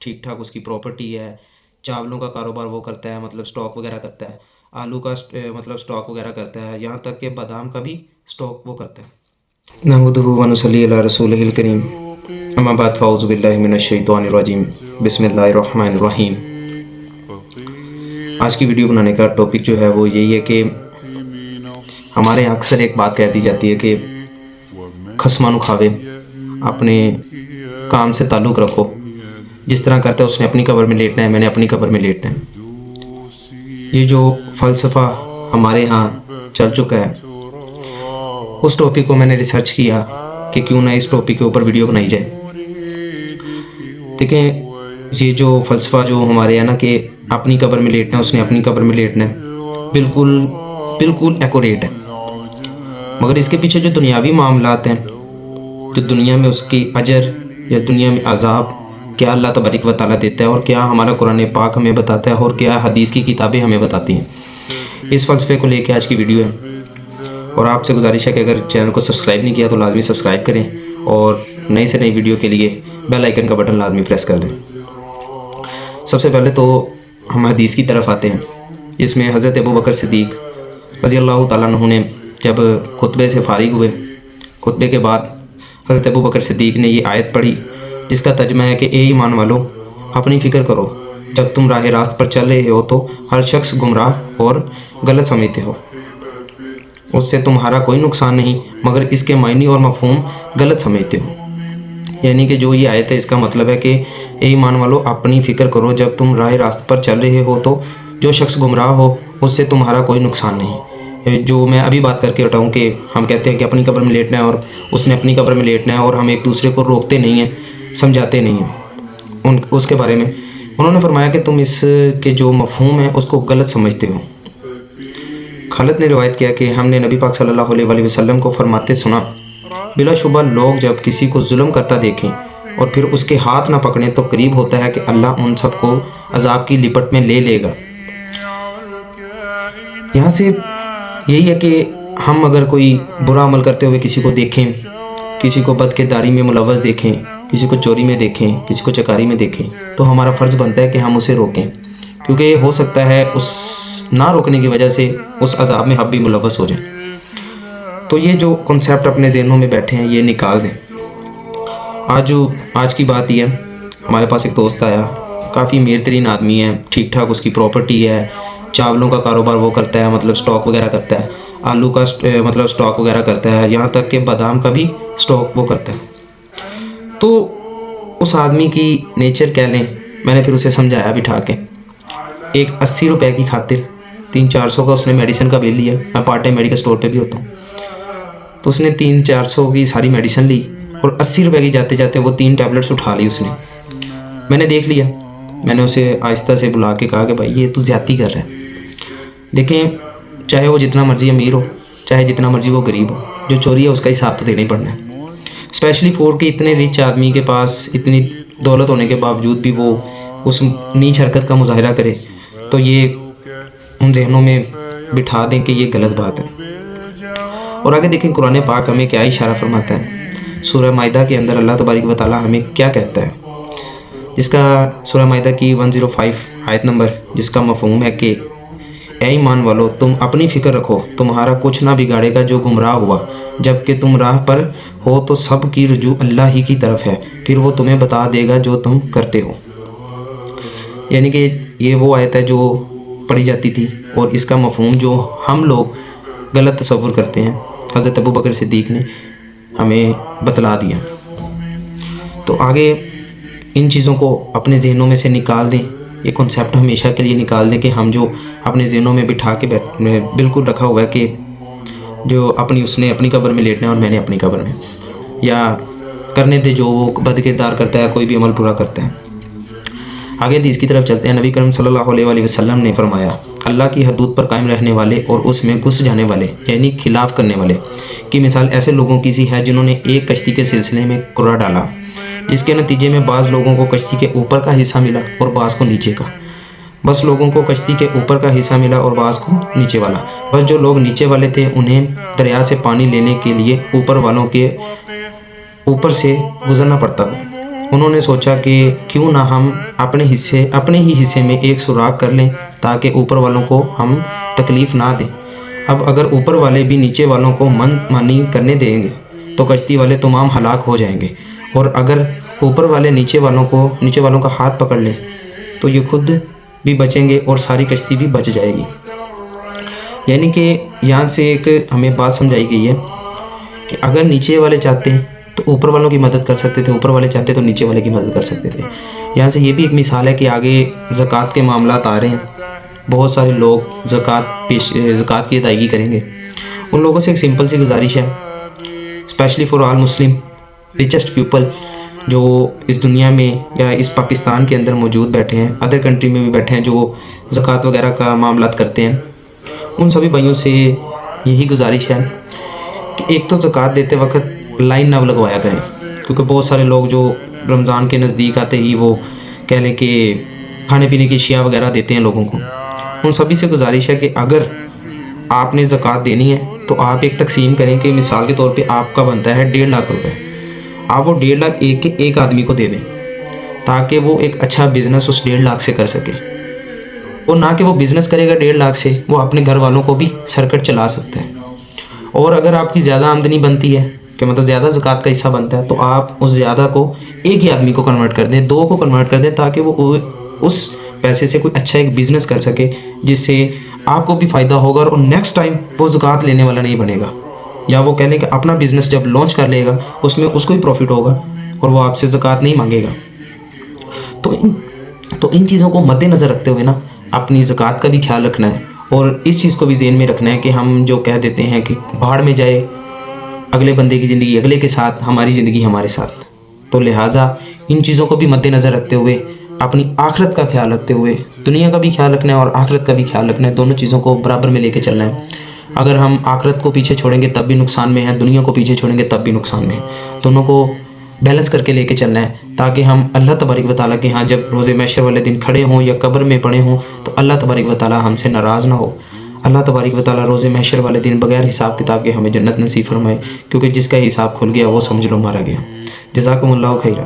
ٹھیک ٹھاک اس کی پراپرٹی ہے، چاولوں کا کاروبار وہ کرتا ہے، مطلب سٹاک وغیرہ کرتا ہے، آلو کا مطلب سٹاک وغیرہ کرتا ہے، یہاں تک کہ بادام کا بھی سٹاک وہ کرتا ہے۔ نحمدہ و نصلی علی رسولہ الکریم، اما بعد فاعوذ باللہ من الشیطان الرجیم، بسم اللہ الرحمن الرحیم۔ آج کی ویڈیو بنانے کا ٹاپک جو ہے وہ یہی ہے کہ ہمارے یہاں اکثر ایک بات کہہ دی جاتی ہے کہ خسمانو کھاوے، اپنے کام سے تعلق رکھو، جس طرح کرتا ہے اس نے اپنی قبر میں لیٹنا ہے، میں نے اپنی قبر میں لیٹنا ہے۔ یہ جو فلسفہ ہمارے ہاں چل چکا ہے، اس ٹاپک کو میں نے ریسرچ کیا کہ کیوں نہ اس ٹاپک کے اوپر ویڈیو بنائی جائے۔ دیکھیں، یہ جو فلسفہ جو ہمارے یہاں نا کہ اپنی قبر میں لیٹنا ہے، اس نے اپنی قبر میں لیٹنا ہے، بالکل ایکوریٹ ہے، مگر اس کے پیچھے جو دنیاوی معاملات ہیں، جو دنیا میں اس کی اجر یا دنیا میں عذاب کیا اللہ تبارک و تعالیٰ دیتا ہے، اور کیا ہمارا قرآن پاک ہمیں بتاتا ہے، اور کیا حدیث کی کتابیں ہمیں بتاتی ہیں، اس فلسفے کو لے کے آج کی ویڈیو ہے۔ اور آپ سے گزارش ہے کہ اگر چینل کو سبسکرائب نہیں کیا تو لازمی سبسکرائب کریں، اور نئی سے نئی ویڈیو کے لیے بیل آئیکن کا بٹن لازمی پریس کر دیں۔ سب سے پہلے تو ہم حدیث کی طرف آتے ہیں، جس میں حضرت ابوبکر صدیق رضی اللہ تعالیٰ عنہ نے جب خطبے سے فارغ ہوئے، خطبے کے بعد حضرت ابوبکر صدیق نے یہ آیت پڑھی، جس کا ترجمہ ہے کہ اے ایمان والو، اپنی فکر کرو، جب تم راہ راست پر چل رہے ہو تو ہر شخص گمراہ اور غلط سمجھتے ہو، اس سے تمہارا کوئی نقصان نہیں، مگر اس کے معنی اور مفہوم غلط سمجھتے ہو۔ یعنی کہ جو یہ آیت ہے، اس کا مطلب ہے کہ اے ایمان والو، اپنی فکر کرو، جب تم راہ راست پر چل رہے ہو تو جو شخص گمراہ ہو اس سے تمہارا کوئی نقصان نہیں۔ جو میں ابھی بات کر کے ہٹاؤں کہ ہم کہتے ہیں کہ اپنی قبر میں لیٹنا ہے اور اس نے اپنی قبر میں لیٹنا ہے، اور ہم ایک دوسرے کو روکتے نہیں ہیں، سمجھاتے نہیں ہیں اس کے بارے میں، انہوں نے فرمایا کہ تم اس کے جو مفہوم ہے اس کو غلط سمجھتے ہو۔ خالد نے روایت کیا کہ ہم نے نبی پاک صلی اللہ علیہ وسلم کو فرماتے سنا، بلا شبہ لوگ جب کسی کو ظلم کرتا دیکھیں اور پھر اس کے ہاتھ نہ پکڑیں تو قریب ہوتا ہے کہ اللہ ان سب کو عذاب کی لپٹ میں لے لے گا۔ یہاں سے یہی ہے کہ ہم اگر کوئی برا عمل کرتے ہوئے کسی کو دیکھیں، کسی کو بد کرداری میں ملوث دیکھیں، کسی کو چوری میں دیکھیں، کسی کو چکاری میں دیکھیں، تو ہمارا فرض بنتا ہے کہ ہم اسے روکیں، کیونکہ ہو سکتا ہے اس نہ روکنے کی وجہ سے اس عذاب میں ہم بھی ملوث ہو جائیں۔ تو یہ جو کنسیپٹ اپنے ذہنوں میں بیٹھے ہیں، یہ نکال دیں۔ آج کی بات یہ ہے، ہمارے پاس ایک دوست آیا، کافی امیر ترین آدمی ہے، ٹھیک ٹھاک اس کی پراپرٹی ہے، چاولوں کا کاروبار وہ کرتا ہے، مطلب سٹاک وغیرہ کرتا ہے، آلو کا مطلب سٹاک وغیرہ کرتا ہے، یہاں تک کہ بادام کا بھی سٹاک وہ کرتا ہے۔ تو اس آدمی کی نیچر کہہ لیں، میں نے پھر اسے سمجھایا بٹھا کے، ایک 80 روپے کی خاطر 300-400 کا اس نے میڈیسن کا بل لیا، میں پارٹ ٹائم میڈیکل سٹور پہ بھی ہوتا ہوں، تو اس نے 300-400 کی ساری میڈیسن لی، اور 80 روپے کی جاتے جاتے وہ 3 ٹیبلٹس اٹھا لی اس نے۔ میں نے دیکھ لیا، میں نے اسے آہستہ سے بلا کے کہا کہ بھائی یہ تو زیادتی کر رہا ہے۔ دیکھیں، چاہے وہ جتنا مرضی امیر ہو، چاہے جتنا مرضی وہ غریب ہو، جو چوری ہے اس کا حساب تو دینا ہی پڑنا ہے۔ اسپیشلی فور کے اتنے ریچ آدمی کے پاس اتنی دولت ہونے کے باوجود بھی وہ اس نیچ حرکت کا مظاہرہ کرے، تو یہ ان ذہنوں میں بٹھا دیں کہ یہ غلط بات ہے۔ اور آگے دیکھیں قرآن پاک ہمیں کیا اشارہ فرماتا ہے۔ سورہ مائدہ کے اندر اللہ تبارک و تعالیٰ ہمیں کیا کہتا ہے، جس کا سورہ مائدہ کی 105 آیت نمبر، جس کا مفہوم ہے کہ اے ایمان والو، تم اپنی فکر رکھو، تمہارا کچھ نہ بگاڑے گا جو گمراہ ہوا، جب کہ تم راہ پر ہو تو سب کی رجوع اللہ ہی کی طرف ہے، پھر وہ تمہیں بتا دے گا جو تم کرتے ہو۔ یعنی کہ یہ وہ آیت ہے جو پڑھی جاتی تھی، اور اس کا مفہوم جو ہم لوگ غلط تصور کرتے ہیں، حضرت ابوبکر صدیق نے ہمیں بتلا دیا۔ تو آگے ان چیزوں کو اپنے ذہنوں میں سے نکال دیں، یہ کنسیپٹ ہمیشہ کے لیے نکال دیں کہ ہم جو اپنے ذہنوں میں بٹھا کے بالکل رکھا ہوا ہے کہ جو اس نے اپنی قبر میں لیٹنا ہے اور میں نے اپنی قبر میں، یا کرنے دے جو وہ بد کردار کرتا ہے، کوئی بھی عمل برا کرتا ہے۔ آگے حدیث کی طرف چلتے ہیں۔ نبی کریم صلی اللہ علیہ وسلم نے فرمایا، اللہ کی حدود پر قائم رہنے والے اور اس میں گھس جانے والے، یعنی خلاف کرنے والے کی مثال ایسے لوگوں کی سی ہے جنہوں نے ایک کشتی کے سلسلے میں کرا ڈالا، جس کے نتیجے میں بعض لوگوں کو کشتی کے اوپر کا حصہ ملا اور بعض کو نیچے کا۔ بس لوگوں کو کشتی کے اوپر کا حصہ ملا اور بعض کو نیچے والا۔ بس جو لوگ نیچے والے تھے انہیں دریا سے پانی لینے کے لیے اوپر والوں کے اوپر سے گزرنا پڑتا تھا، انہوں نے سوچا کہ کیوں نہ ہم اپنے ہی حصے میں ایک سوراخ کر لیں تاکہ اوپر والوں کو ہم تکلیف نہ دیں۔ اب اگر اوپر والے بھی نیچے والوں کو من مانی کرنے دیں گے تو کشتی والے تمام ہلاک ہو جائیں گے، اور اگر اوپر والے نیچے والوں کا ہاتھ پکڑ لیں تو یہ خود بھی بچیں گے اور ساری کشتی بھی بچ جائے گی۔ یعنی کہ یہاں سے ایک ہمیں بات سمجھائی گئی ہے کہ اگر نیچے والے چاہتے ہیں تو اوپر والوں کی مدد کر سکتے تھے، اوپر والے چاہتے تو نیچے والے کی مدد کر سکتے تھے۔ یہاں سے یہ بھی ایک مثال ہے کہ آگے زکوٰۃ کے معاملات آ رہے ہیں، بہت سارے لوگ زکوٰۃ کی ادائیگی کریں گے۔ ان لوگوں سے ایک سمپل سی گزارش ہے، اسپیشلی فار آل مسلم ریچسٹ پیپل جو اس دنیا میں یا اس پاکستان کے اندر موجود بیٹھے ہیں، ادر کنٹری میں بھی بیٹھے ہیں جو زکوٰۃ وغیرہ کا معاملات کرتے ہیں، ان سبھی بھائیوں سے یہی گزارش ہے کہ ایک تو زکوٰۃ دیتے وقت لائن نہ لگوایا کریں، کیونکہ بہت سارے لوگ جو رمضان کے نزدیک آتے ہی وہ کہہ لیں کہ کھانے پینے کی اشیاء وغیرہ دیتے ہیں لوگوں کو۔ ان سبھی سے گزارش ہے کہ اگر آپ نے زکوٰۃ دینی ہے تو آپ ایک تقسیم کریں کہ مثال کے طور پہ آپ کا بنتا ہے 1.5 لاکھ روپے، آپ وہ 1.5 لاکھ ایک آدمی کو دے دیں تاکہ وہ ایک اچھا بزنس اس 1.5 لاکھ سے کر سکے، اور نہ کہ وہ بزنس کرے گا 1.5 لاکھ سے، وہ اپنے گھر والوں کو بھی سرکٹ چلا سکتا ہے۔ اور اگر آپ کی زیادہ آمدنی بنتی ہے کہ مطلب زیادہ زکوٰۃ کا حصہ بنتا ہے تو آپ اس زیادہ کو ایک ہی آدمی کو کنورٹ کر دیں، 2 کو کنورٹ کر دیں تاکہ وہ اس پیسے سے کوئی اچھا ایک بزنس کر سکے جس سے آپ کو بھی فائدہ ہوگا، اور نیکسٹ ٹائم وہ زکوٰۃ لینے والا نہیں بنے گا، یا وہ کہہ لیں کہ اپنا بزنس جب لانچ کر لے گا اس میں اس کو ہی پروفٹ ہوگا اور وہ آپ سے زکوٰۃ نہیں مانگے گا۔ تو ان چیزوں کو مد نظر رکھتے ہوئے نا اپنی زکوٰۃ کا بھی خیال رکھنا ہے، اور اس چیز کو بھی ذہن میں رکھنا ہے کہ ہم جو کہہ دیتے ہیں کہ بھاڑ میں جائے اگلے بندے کی زندگی اگلے کے ساتھ، ہماری زندگی ہمارے ساتھ، تو لہٰذا ان چیزوں کو بھی مد نظر رکھتے ہوئے اپنی آخرت کا خیال رکھتے ہوئے دنیا کا بھی خیال رکھنا ہے اور آخرت کا بھی خیال رکھنا ہے، دونوں چیزوں کو برابر میں لے کے چلنا ہے۔ اگر ہم آخرت کو پیچھے چھوڑیں گے تب بھی نقصان میں ہیں، دنیا کو پیچھے چھوڑیں گے تب بھی نقصان میں ہیں، دونوں کو بیلنس کر کے لے کے چلنا ہے تاکہ ہم اللہ تبارک و تعالیٰ کے ہاں جب روز محشر والے دن کھڑے ہوں یا قبر میں پڑے ہوں تو اللہ تبارک و تعالیٰ ہم سے ناراض نہ ہو، اللہ تبارک و تعالیٰ روز محشر والے دن بغیر حساب کتاب کے ہمیں جنت نصیب فرمائے، کیونکہ جس کا حساب کھل گیا وہ سمجھ لو مارا گیا۔ جزاکم اللہ خیرہ۔